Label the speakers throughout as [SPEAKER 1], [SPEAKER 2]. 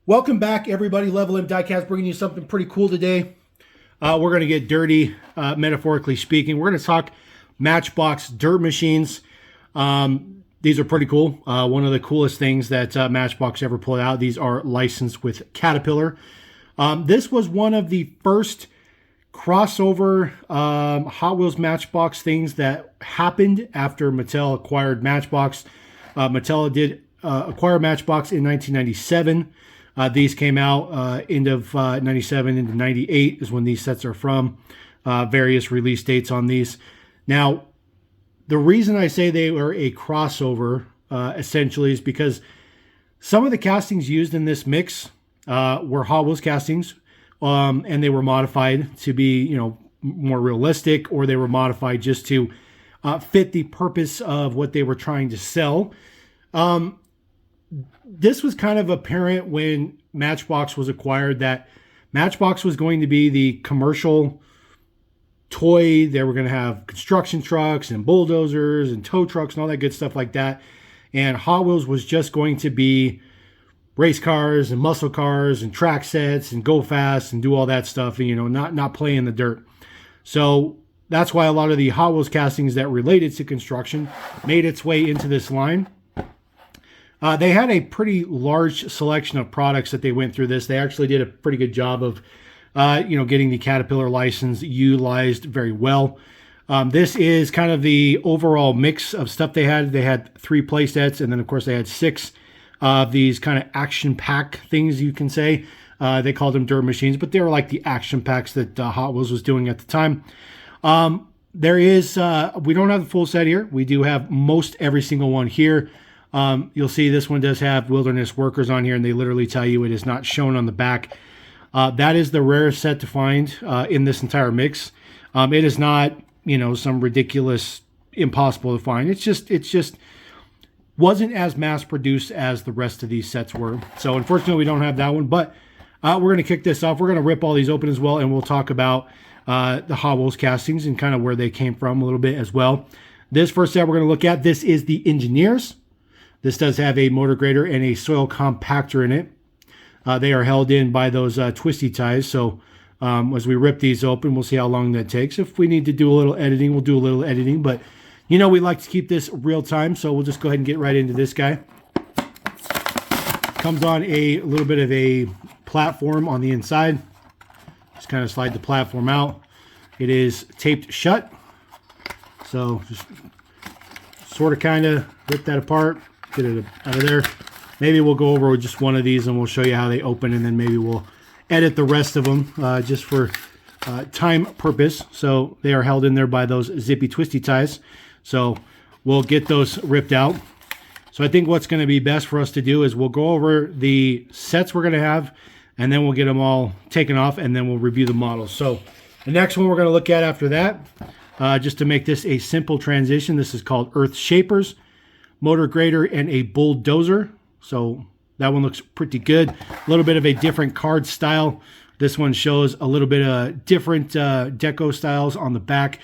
[SPEAKER 1] Welcome back, everybody. Level M Diecast bringing you something pretty cool today. We're going to get dirty, metaphorically speaking. We're going to talk Matchbox dirt machines. These are pretty cool. One of the coolest things that Matchbox ever pulled out. These are licensed with Caterpillar. This was one of the first crossover Hot Wheels Matchbox things that happened after Mattel acquired Matchbox. Mattel did acquire Matchbox in 1997. These came out end of 97 into 98 is when these sets are from. Various release dates on these. Now, the reason I say they were a crossover essentially is because some of the castings used in this mix were Hot Wheels castings, and they were modified to be, more realistic, or they were modified just to fit the purpose of what they were trying to sell. This was kind of apparent when Matchbox was acquired that Matchbox was going to be the commercial toy. They were going to have construction trucks and bulldozers and tow trucks and all that good stuff like that. And Hot Wheels was just going to be race cars and muscle cars and track sets and go fast and do all that stuff, and not play in the dirt. So that's why a lot of the Hot Wheels castings that related to construction made its way into this line. They had a pretty large selection of products that they went through this. They actually did a pretty good job of, getting the Caterpillar license utilized very well. This is kind of the overall mix of stuff they had. They had 3 play sets, and then, of course, they had 6 of these kind of action pack things, you can say. They called them dirt machines, but they were like the action packs that Hot Wheels was doing at the time. There is, we don't have the full set here. We do have most every single one here. You'll see this one does have Wilderness Workers on here, and they literally tell you it is not shown on the back. That is the rarest set to find in this entire mix. It is not, some ridiculous, impossible to find. It's just wasn't as mass-produced as the rest of these sets were. So unfortunately, we don't have that one, but we're going to kick this off. We're going to rip all these open as well, and we'll talk about the Hot Wheels castings and kind of where they came from a little bit as well. This first set we're going to look at, this is the Engineers. This does have a motor grader and a soil compactor in it. They are held in by those twisty ties. So as we rip these open, we'll see how long that takes. If we need to do a little editing, we'll do a little editing. But, we like to keep this real time. So we'll just go ahead and get right into this guy. Comes on a little bit of a platform on the inside. Just kind of slide the platform out. It is taped shut. So just sort of kind of rip that apart. Get it out of there. Maybe we'll go over just one of these and we'll show you how they open, and then maybe we'll edit the rest of them just for time purpose. So they are held in there by those zippy twisty ties. So we'll get those ripped out. So I think what's going to be best for us to do is we'll go over the sets we're going to have, and then we'll get them all taken off, and then we'll review the models. So the next one we're going to look at after that, just to make this a simple transition, this is called Earth Shapers. Motor grader and a bulldozer. So that one looks pretty good. A little bit of a different card style. This one shows a little bit of different deco styles on the back.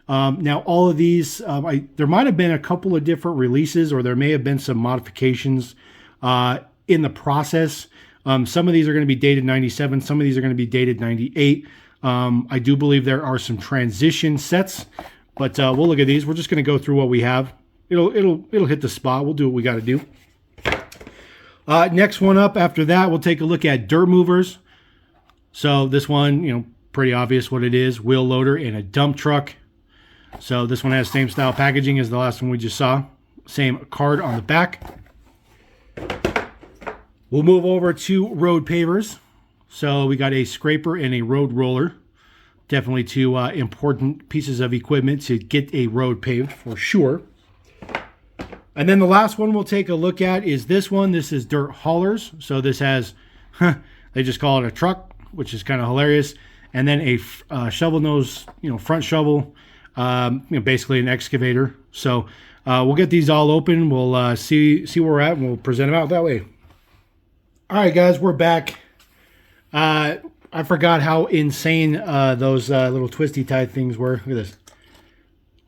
[SPEAKER 1] Now all of these, there might have been a couple of different releases, or there may have been some modifications in the process. Some of these are going to be dated 97. Some of these are going to be dated 98. I do believe there are some transition sets, but we'll look at these. We're just going to go through what we have. It'll hit the spot. We'll do what we got to do. Next one up after that, we'll take a look at dirt movers. So this one, pretty obvious what it is. Wheel loader and a dump truck. So this one has same style packaging as the last one we just saw. Same card on the back. We'll move over to road pavers. So we got a scraper and a road roller. Definitely two important pieces of equipment to get a road paved for sure. And then the last one we'll take a look at is this one. This is dirt haulers. So this has, they just call it a truck, which is kind of hilarious. And then a shovel nose, front shovel, basically an excavator. So we'll get these all open. We'll see where we're at, and we'll present them out that way. All right, guys, we're back. I forgot how insane those little twisty tie things were. Look at this.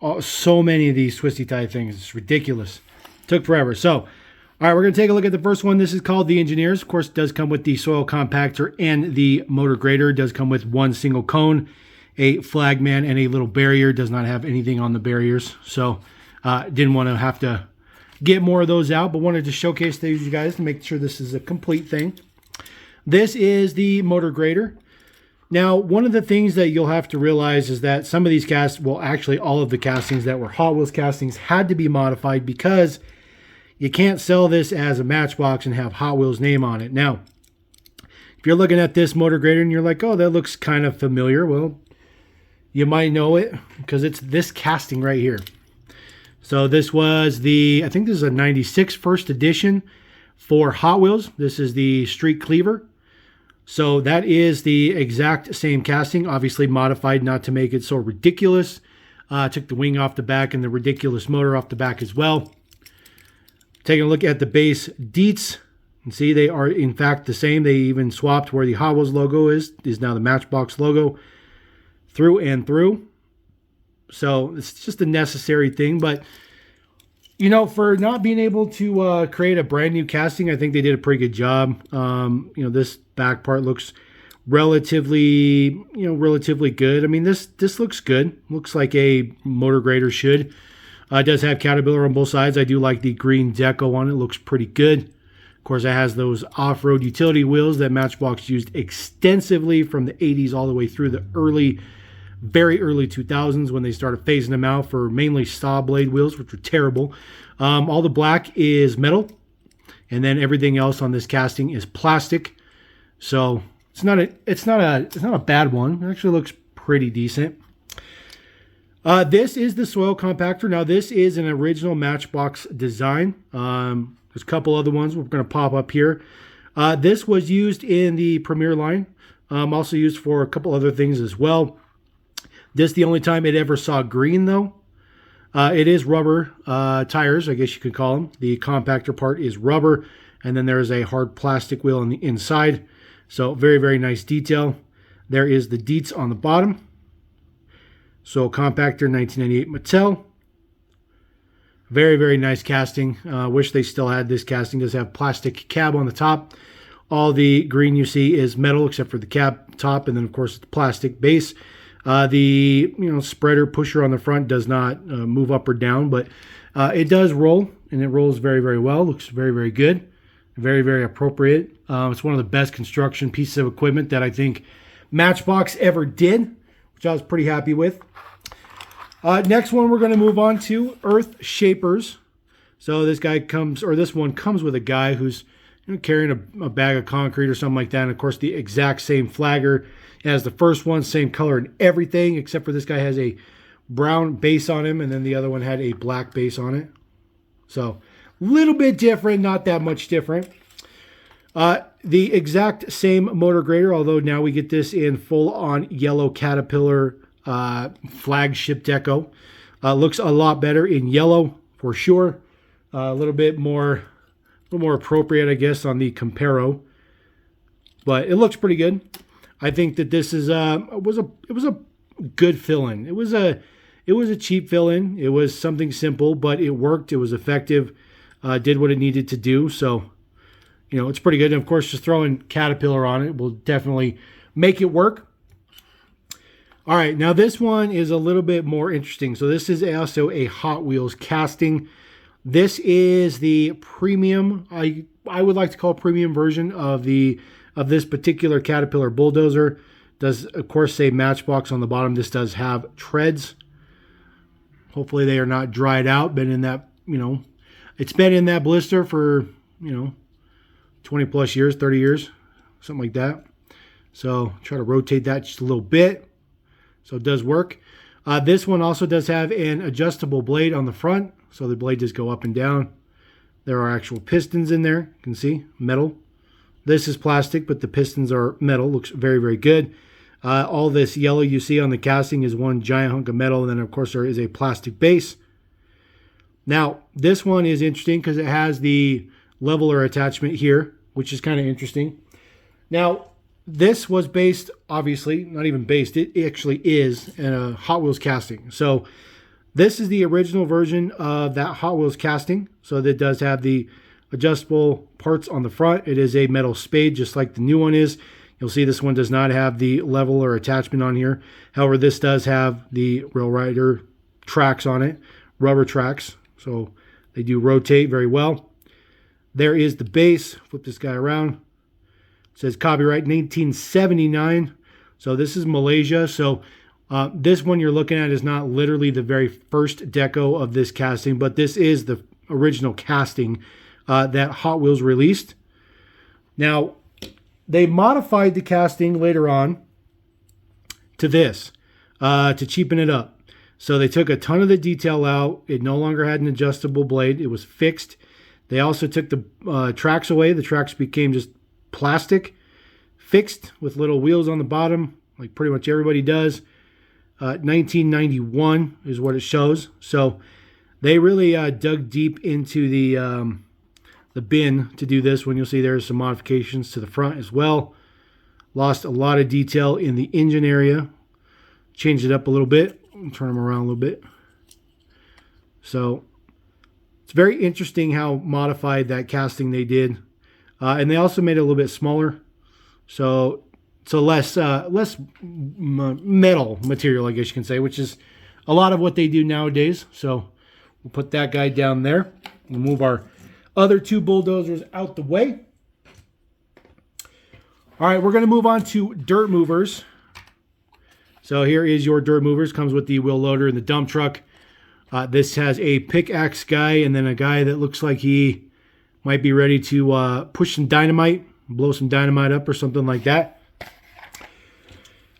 [SPEAKER 1] Oh, so many of these twisty tie things. It's ridiculous. Took forever. So All right, we're going to take a look at the first one. This is called the Engineers. Of course, it does come with the soil compactor and the motor grader. It does come with one single cone, a flagman, and a little barrier. It does not have anything on the barriers. So didn't want to have to get more of those out, but wanted to showcase these to you guys to make sure this is a complete thing. This is the motor grader. Now, one of the things that you'll have to realize is that some of these casts, well, actually all of the castings that were Hot Wheels castings had to be modified because you can't sell this as a Matchbox and have Hot Wheels name on it. Now, if you're looking at this motor grader and you're like, oh, that looks kind of familiar, well, you might know it because it's this casting right here. So this was I think this is a 96 first edition for Hot Wheels. This is the Street Cleaver. So that is the exact same casting, obviously modified not to make it so ridiculous. Took the wing off the back and the ridiculous motor off the back as well. Taking a look at the base deets, and see they are in fact the same. They even swapped where the Hot Wheels logo is now the Matchbox logo through and through. So it's just a necessary thing, but you know, for not being able to create a brand new casting, I think they did a pretty good job. You know, this back part looks relatively good. I mean, this looks good. Looks like a motor grader should. It does have Caterpillar on both sides. I do like the green deco on it. Looks pretty good. Of course, it has those off-road utility wheels that Matchbox used extensively from the 80s all the way through the very early 2000s when they started phasing them out for mainly saw blade wheels, which were terrible. All the black is metal, and then everything else on this casting is plastic. So it's not a bad one. It actually looks pretty decent. This is the soil compactor. Now this is an original Matchbox design. There's a couple other ones we're going to pop up here. This was used in the Premier line. Also used for a couple other things as well. This the only time it ever saw green though. It is rubber tires, I guess you could call them. The compactor part is rubber, and then there is a hard plastic wheel on the inside. So very, very nice detail. There is the deets on the bottom. So compactor 1998 Mattel. Very, very nice casting. Wish they still had this casting. Does have plastic cab on the top. All the green you see is metal except for the cab top, and then of course it's plastic base. The spreader pusher on the front does not move up or down, but it does roll, and it rolls very, very well. Looks very, very good. Very, very appropriate. It's one of the best construction pieces of equipment that I think Matchbox ever did, which I was pretty happy with. Next one we're going to move on to Earth Shapers. So this one comes with a guy who's carrying a bag of concrete or something like that. And of course the exact same flagger as the first one, same color and everything, except for this guy has a brown base on him, and then the other one had a black base on it. So a little bit different, not that much different. The exact same motor grader, although now we get this in full-on yellow Caterpillar flagship deco. Looks a lot better in yellow for sure. A little bit more appropriate, I guess, on the Comparo. But it looks pretty good. I think that this is it was a good fill-in. It was a cheap fill-in. It was something simple, but it worked. It was effective. Did what it needed to do. So, it's pretty good. And of course, just throwing Caterpillar on it will definitely make it work. All right, now this one is a little bit more interesting. So this is also a Hot Wheels casting. This is the premium, I would like to call premium version of this particular Caterpillar bulldozer. Does of course say Matchbox on the bottom. This does have treads. Hopefully they are not dried out. Been in that, it's been in that blister for 20 plus years, 30 years, something like that. So try to rotate that just a little bit. So it does work. This one also does have an adjustable blade on the front. So the blade does go up and down. There are actual pistons in there. You can see metal. This is plastic, but the pistons are metal. Looks very, very good. All this yellow you see on the casting is one giant hunk of metal. And then, of course, there is a plastic base. Now, this one is interesting because it has the leveler attachment here, which is kind of interesting. Now, this was based, obviously, not even based, it actually is a Hot Wheels casting. So this is the original version of that Hot Wheels casting. So that does have the adjustable parts on the front. It is a metal spade, just like the new one is. You'll see this one does not have the level or attachment on here. However, this does have the Rail Rider tracks on it, rubber tracks. So they do rotate very well. There is the base. Flip this guy around. It says copyright 1979. So this is Malaysia. So this one you're looking at is not literally the very first deco of this casting, but this is the original casting that Hot Wheels released. Now, they modified the casting later on to this, to cheapen it up. So they took a ton of the detail out. It no longer had an adjustable blade. It was fixed. They also took the tracks away. The tracks became just plastic, fixed with little wheels on the bottom, like pretty much everybody does. 1991 is what it shows. So they really dug deep into the bin to do this. When you'll see there's some modifications to the front as well. Lost a lot of detail in the engine area. Changed it up a little bit. Turn them around a little bit. So it's very interesting how modified that casting they did. And they also made it a little bit smaller. So it's a less metal material, I guess you can say, which is a lot of what they do nowadays. So we'll put that guy down there. We'll move our other two bulldozers out the way. All right, we're going to move on to dirt movers. So here is your dirt movers. Comes with the wheel loader and the dump truck. This has a pickaxe guy and then a guy that looks like he might be ready to push some dynamite, blow some dynamite up or something like that.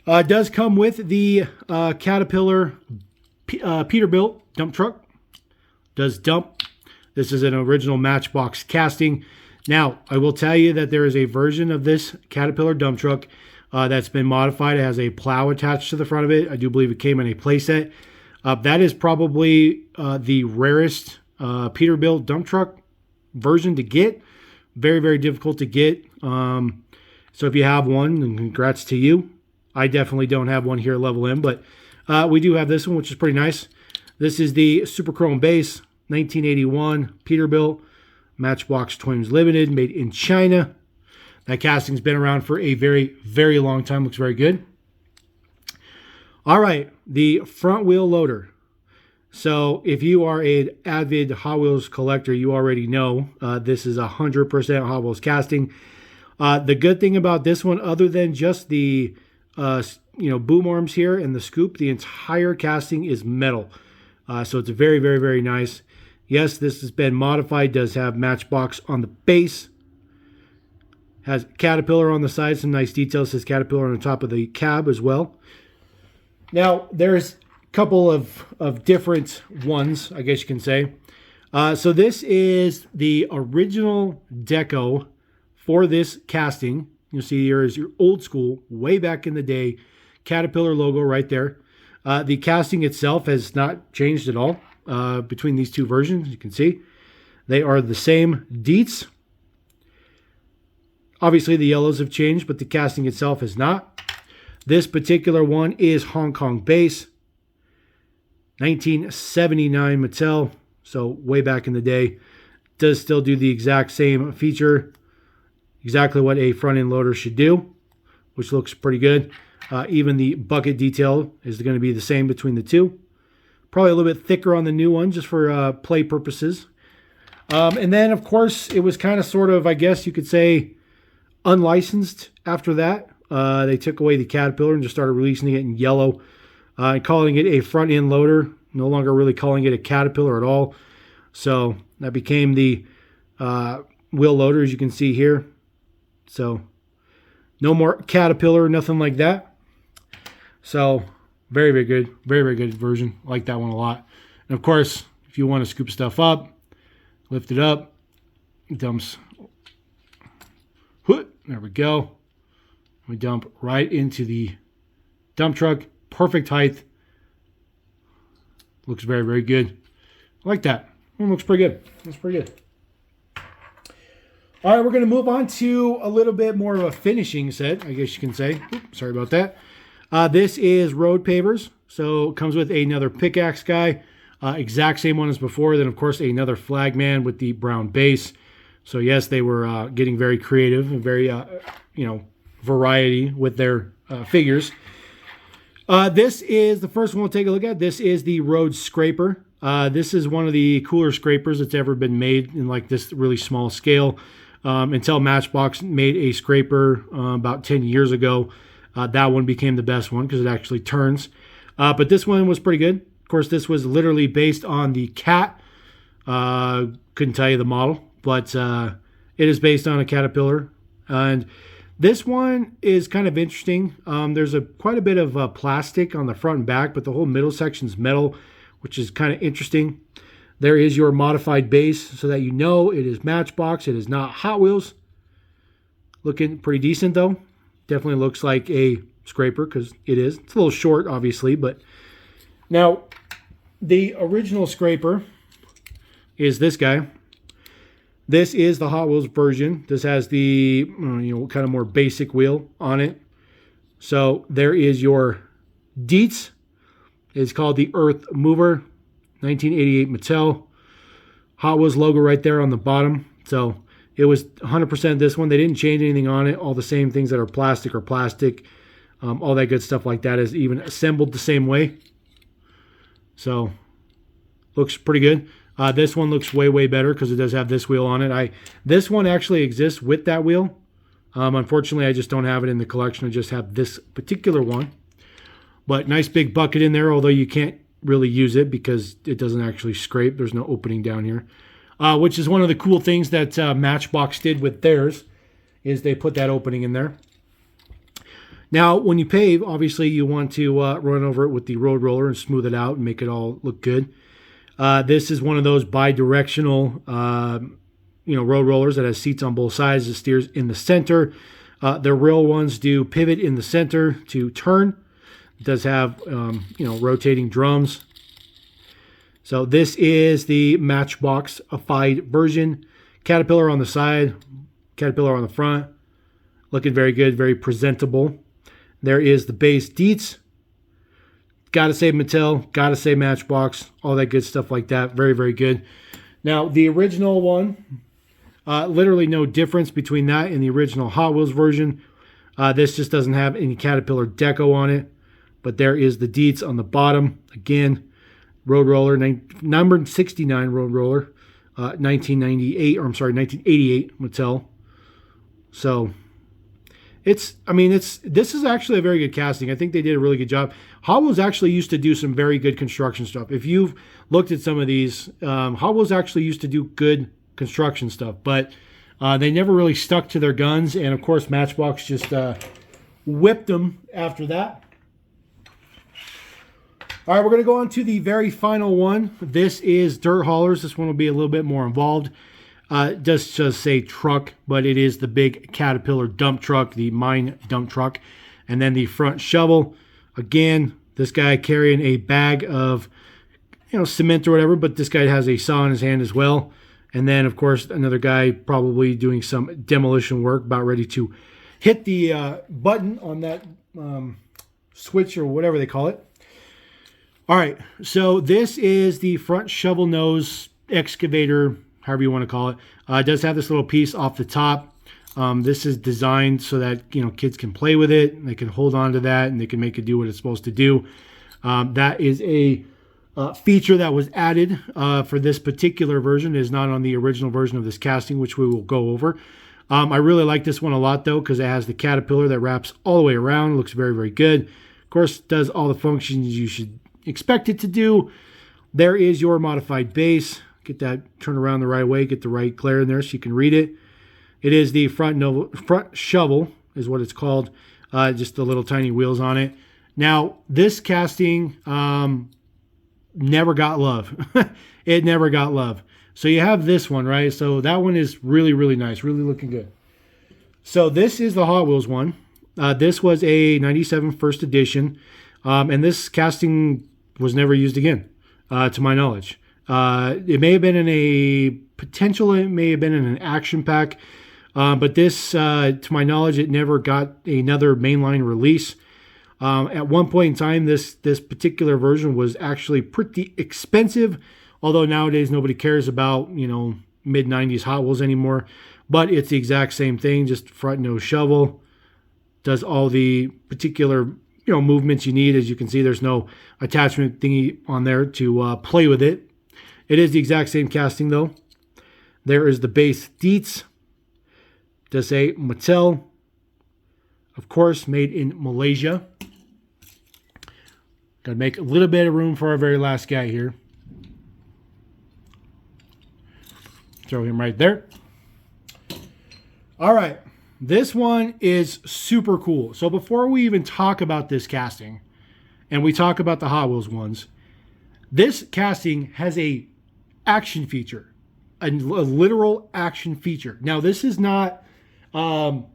[SPEAKER 1] It does come with the Caterpillar Peterbilt dump truck. Does dump. This is an original Matchbox casting. Now, I will tell you that there is a version of this Caterpillar dump truck that's been modified. It has a plow attached to the front of it. I do believe it came in a playset. That is probably the rarest Peterbilt dump truck version to get. Very, very difficult to get. So if you have one, then congrats to you. I definitely don't have one here at Level M, but we do have this one, which is pretty nice. This is the Super Chrome base, 1981 Peterbilt Matchbox Toys Limited, made in China. That casting's been around for a very, very long time. Looks very good. All right, the front wheel loader. So if you are an avid Hot Wheels collector, you already know this is 100% Hot Wheels casting. The good thing about this one, other than just the boom arms here and the scoop, the entire casting is metal. So it's very, very, very nice. Yes, this has been modified. Does have Matchbox on the base. Has Caterpillar on the side. Some nice details. Says Caterpillar on the top of the cab as well. Now, there's a couple of different ones, I guess you can say. So this is the original deco for this casting. You'll see here is your old school, way back in the day, Caterpillar logo right there. The casting itself has not changed at all between these two versions. You can see they are the same deets. Obviously, the yellows have changed, but the casting itself has not. This particular one is Hong Kong base, 1979 Mattel. So way back in the day, does still do the exact same feature, exactly what a front end loader should do, which looks pretty good. Even the bucket detail is going to be the same between the two. Probably a little bit thicker on the new one just for play purposes. And then, of course, it was kind of sort of, I guess you could say, unlicensed after that. They took away the Caterpillar and just started releasing it in yellow and calling it a front end loader. No longer really calling it a Caterpillar at all. So that became the wheel loader, as you can see here. So no more Caterpillar, nothing like that. So very, very good. Very, very good version. I like that one a lot. And of course, if you want to scoop stuff up, lift it up, it dumps. There we go. We dump right into the dump truck. Perfect height. Looks very, very good. I like that. It looks pretty good. Looks pretty good. All right, we're going to move on to a little bit more of a finishing set, I guess you can say. Oops, sorry about that. This is road pavers. So it comes with another pickaxe guy. Exact same one as before. Then, of course, another flagman with the brown base. So yes, they were getting very creative and very, variety with their figures. This is the first one we'll take a look at. This is the Road Scraper. This is one of the cooler scrapers that's ever been made in like this really small scale. Until Matchbox made a scraper about 10 years ago. That one became the best one because it actually turns. But this one was pretty good. Of course, this was literally based on the cat. Couldn't tell you the model, but it is based on a caterpillar. And this one is kind of interesting. There's quite a bit of plastic on the front and back, but the whole middle section is metal, which is kind of interesting. There is your modified base so that you know it is Matchbox. It is not Hot Wheels. Looking pretty decent, though. Definitely looks like a scraper because it is. It's a little short, obviously, but now the original scraper is this guy. This is the Hot Wheels version. This has the kind of more basic wheel on it. So there is your Dietz. It's called the Earth Mover, 1988 Mattel. Hot Wheels logo right there on the bottom. So it was 100% this one. They didn't change anything on it. All the same things that are plastic are plastic. All that good stuff like that is even assembled the same way. So looks pretty good. This one looks way, way better because it does have this wheel on it. This one actually exists with that wheel. Unfortunately, I just don't have it in the collection. I just have this particular one. But nice big bucket in there, although you can't really use it because it doesn't actually scrape. There's no opening down here. Which is one of the cool things that Matchbox did with theirs, is they put that opening in there. Now, when you pave, obviously you want to run over it with the road roller and smooth it out and make it all look good. This is one of those bi-directional, road rollers that has seats on both sides. It steers in the center. The real ones do pivot in the center to turn. It does have, rotating drums. So this is the Matchbox-ified version. Caterpillar on the side, Caterpillar on the front. Looking very good, very presentable. There is the base Dietz. Gotta say Mattel, gotta say Matchbox, all that good stuff like that. Very, very good. Now, the original one, literally no difference between that and the original Hot Wheels version. This just doesn't have any Caterpillar deco on it. But there is the Dietz on the bottom. Again, road roller, number 69 road roller, 1988 Mattel. So this is actually a very good casting. I think they did a really good job. Hot Wheels actually used to do some very good construction stuff. If you've looked at some of these, Hot Wheels actually used to do good construction stuff, but they never really stuck to their guns. And of course, Matchbox just whipped them after that. All right, we're going to go on to the very final one. This is Dirt Haulers. This one will be a little bit more involved. It does just say truck, but it is the big Caterpillar dump truck, the mine dump truck. And then the front shovel. Again, this guy carrying a bag of cement or whatever, but this guy has a saw in his hand as well. And then, of course, another guy probably doing some demolition work, about ready to hit the button on that switch or whatever they call it. All right, so this is the front shovel nose excavator, however you want to call it. It does have this little piece off the top. This is designed so that kids can play with it. They can hold on to that, and they can make it do what it's supposed to do. That is a feature that was added for this particular version. It is not on the original version of this casting, which we will go over. I really like this one a lot, though, because it has the Caterpillar that wraps all the way around. It looks very, very good. Of course, it does all the functions you should expect it to do. There is your modified base. Get that turned around the right way. Get the right glare in there so you can read it. It is the front shovel is what it's called. Just the little tiny wheels on it. Now, this casting never got love. It never got love. So you have this one, right? So that one is really, really nice. Really looking good. So this is the Hot Wheels one. This was a 97 first edition. And this casting was never used again, to my knowledge. It may have been in it may have been in an action pack. But this, to my knowledge, it never got another mainline release. At one point in time, this particular version was actually pretty expensive. Although nowadays nobody cares about, mid-90s Hot Wheels anymore, but it's the exact same thing, just front nose shovel. Does all the particular movements you need. As you can see, there's no attachment thingy on there to play with it. It is the exact same casting though. There is the base Dietz. Does say Mattel. Of course, made in Malaysia. Got to make a little bit of room for our very last guy here. Throw him right there. All right. This one is super cool. So before we even talk about this casting, and we talk about the Hot Wheels ones, this casting has a action feature, a literal action feature. Now, this is not, let's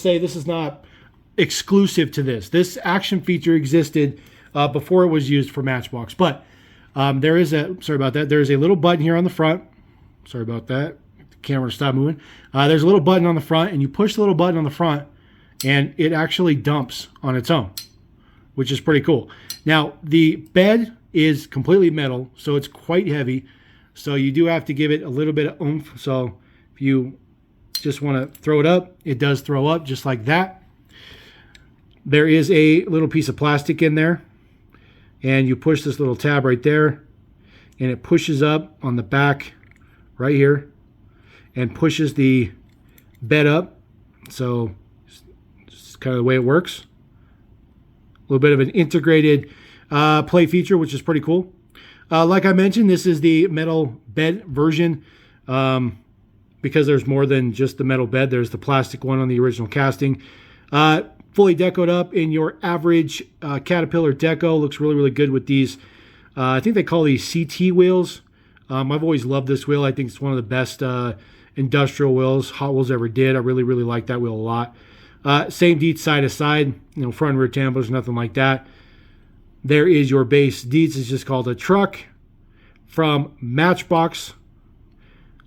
[SPEAKER 1] say this is not exclusive to this. This action feature existed before it was used for Matchbox. But there is a, sorry about that, there's a little button here on the front. Sorry about that. The camera stop moving. There's a little button on the front, and you push the little button on the front, and it actually dumps on its own, which is pretty cool. Now, the bed is completely metal, so it's quite heavy. So you do have to give it a little bit of oomph. So if you just want to throw it up, it does throw up just like that. There is a little piece of plastic in there, and you push this little tab right there, and it pushes up on the back right here and pushes the bed up. So it's kind of the way it works. A little bit of an integrated play feature, which is pretty cool. Like I mentioned, this is the metal bed version because there's more than just the metal bed. There's the plastic one on the original casting. Fully decoed up in your average Caterpillar deco. Looks really, really good with these. I think they call these CT wheels. I've always loved this wheel. I think it's one of the best industrial wheels Hot Wheels ever did. I really, really like that wheel a lot. Same Dietz side to side, front and rear tambours, nothing like that. There is your base Dietz. It's just called a truck from Matchbox.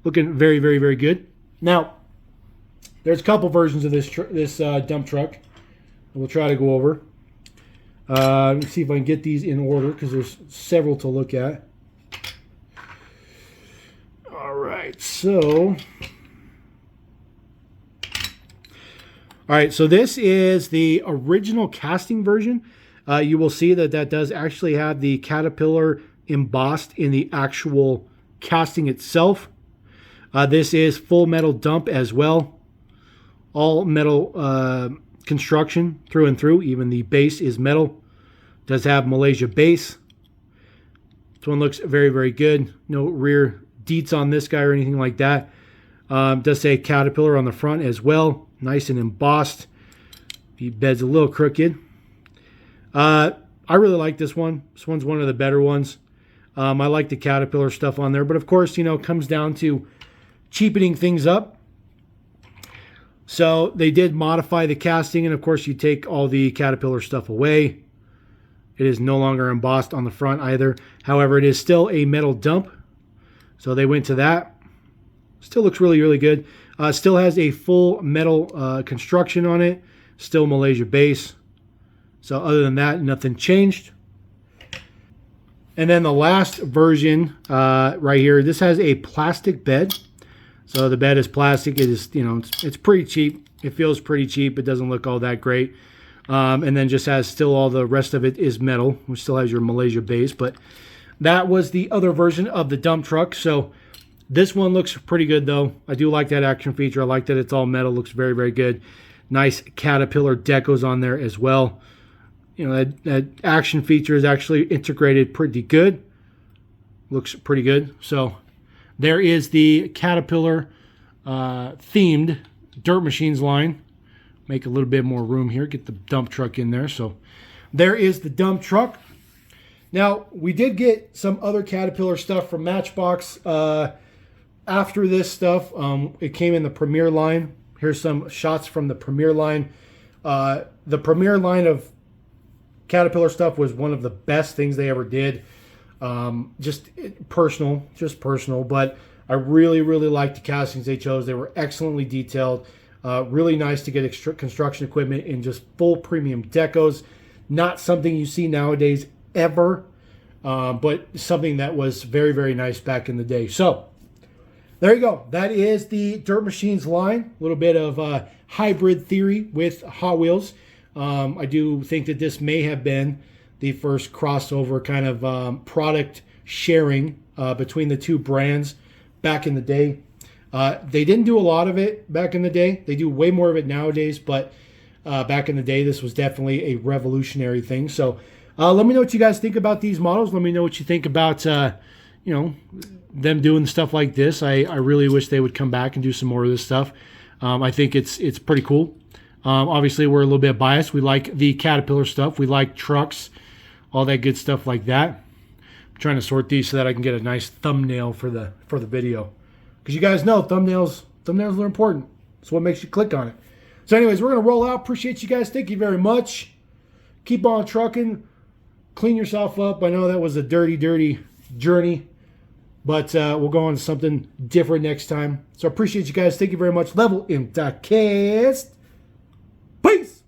[SPEAKER 1] Looking very, very, very good. Now, there's a couple versions of this dump truck. We'll try to go over. Let me see if I can get these in order because there's several to look at. All right, so this is the original casting version. You will see that does actually have the Caterpillar embossed in the actual casting itself. This is full metal dump as well. All metal construction through and through. Even the base is metal. Does have Malaysia base. This one looks very, very good. No rear Dietz on this guy or anything like that. Does say Caterpillar on the front as well. Nice and embossed. The bed's a little crooked. I really like this one. This one's one of the better ones. I like the Caterpillar stuff on there. But of course, it comes down to cheapening things up. So they did modify the casting. And of course, you take all the Caterpillar stuff away. It is no longer embossed on the front either. However, it is still a metal dump. So they went to that. Still looks really, really good. Still has a full metal construction on it. Still Malaysia base. So other than that, nothing changed. And then the last version right here, this has a plastic bed. So the bed is plastic. It is, it's pretty cheap. It feels pretty cheap. It doesn't look all that great. And then just has still all the rest of it is metal, which still has your Malaysia base. But that was the other version of the dump truck. So this one looks pretty good though. I do like that action feature. I like that it's all metal. Looks very, very good. Nice Caterpillar decos on there as well. That action feature is actually integrated pretty good. Looks pretty good. So there is the Caterpillar themed Dirt Machines line. Make a little bit more room here. Get the dump truck in there. So there is the dump truck. Now, we did get some other Caterpillar stuff from Matchbox after this stuff. It came in the Premier line. Here's some shots from the Premier line. The Premier line of Caterpillar stuff was one of the best things they ever did. Just personal, but I really, really liked the castings they chose. They were excellently detailed. Really nice to get construction equipment in just full premium decos. Not something you see nowadays ever. but something that was very, very nice back in the day. So there you go. That is the Dirt Machines line. A little bit of hybrid theory with Hot Wheels. I do think that this may have been the first crossover kind of product sharing between the two brands back in the day. They didn't do a lot of it back in the day. They do way more of it nowadays, but back in the day, this was definitely a revolutionary thing. So let me know what you guys think about these models. Let me know what you think about, them doing stuff like this. I really wish they would come back and do some more of this stuff. I think it's pretty cool. Obviously, we're a little bit biased. We like the Caterpillar stuff. We like trucks, all that good stuff like that. I'm trying to sort these so that I can get a nice thumbnail for the video. Because you guys know thumbnails are important. It's what makes you click on it. So anyways, we're going to roll out. Appreciate you guys. Thank you very much. Keep on trucking. Clean yourself up. I know that was a dirty journey. But we'll go on to something different next time. So I appreciate you guys. Thank you very much. Level in diecast. Peace.